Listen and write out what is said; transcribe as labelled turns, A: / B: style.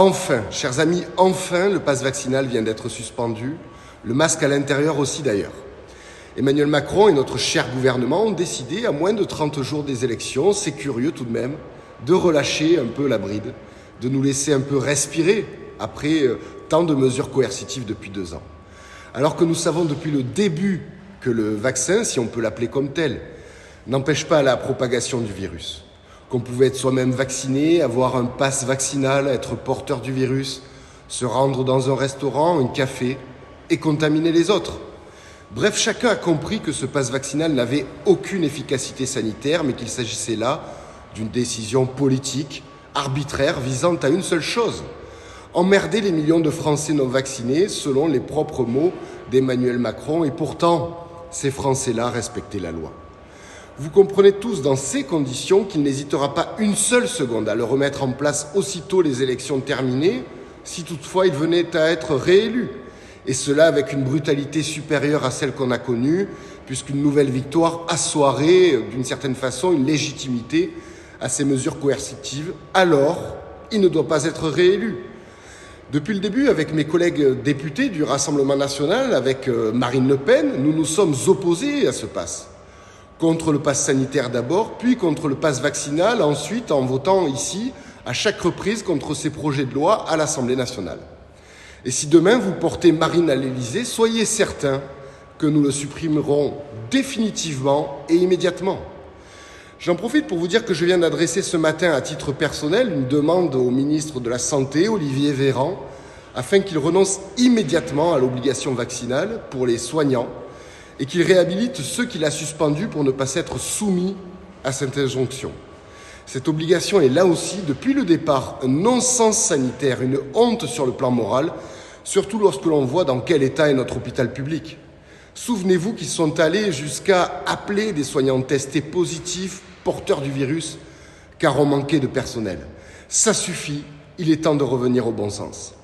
A: Enfin, chers amis, enfin, le pass vaccinal vient d'être suspendu, le masque à l'intérieur aussi d'ailleurs. Emmanuel Macron et notre cher gouvernement ont décidé, à moins de 30 jours des élections, c'est curieux tout de même, de relâcher un peu la bride, de nous laisser un peu respirer après tant de mesures coercitives depuis 2 ans. Alors que nous savons depuis le début que le vaccin, si on peut l'appeler comme tel, n'empêche pas la propagation du virus. Qu'on pouvait être soi-même vacciné, avoir un pass vaccinal, être porteur du virus, se rendre dans un restaurant, un café et contaminer les autres. Bref, chacun a compris que ce pass vaccinal n'avait aucune efficacité sanitaire, mais qu'il s'agissait là d'une décision politique, arbitraire, visant à une seule chose: emmerder les millions de Français non vaccinés, selon les propres mots d'Emmanuel Macron, et pourtant, ces Français-là respectaient la loi. Vous comprenez tous dans ces conditions qu'il n'hésitera pas une seule seconde à le remettre en place aussitôt les élections terminées, si toutefois il venait à être réélu. Et cela avec une brutalité supérieure à celle qu'on a connue, puisqu'une nouvelle victoire assoirait d'une certaine façon une légitimité à ces mesures coercitives. Alors, il ne doit pas être réélu. Depuis le début, avec mes collègues députés du Rassemblement national, avec Marine Le Pen, nous nous sommes opposés à ce pass. Contre le pass sanitaire d'abord, puis contre le pass vaccinal, ensuite en votant ici, à chaque reprise, contre ces projets de loi à l'Assemblée nationale. Et si demain vous portez Marine à l'Élysée, soyez certains que nous le supprimerons définitivement et immédiatement. J'en profite pour vous dire que je viens d'adresser ce matin à titre personnel une demande au ministre de la Santé, Olivier Véran, afin qu'il renonce immédiatement à l'obligation vaccinale pour les soignants et qu'il réhabilite ceux qu'il a suspendus pour ne pas s'être soumis à cette injonction. Cette obligation est là aussi, depuis le départ, un non-sens sanitaire, une honte sur le plan moral, surtout lorsque l'on voit dans quel état est notre hôpital public. Souvenez-vous qu'ils sont allés jusqu'à appeler des soignants testés positifs, porteurs du virus, car on manquait de personnel. Ça suffit, il est temps de revenir au bon sens.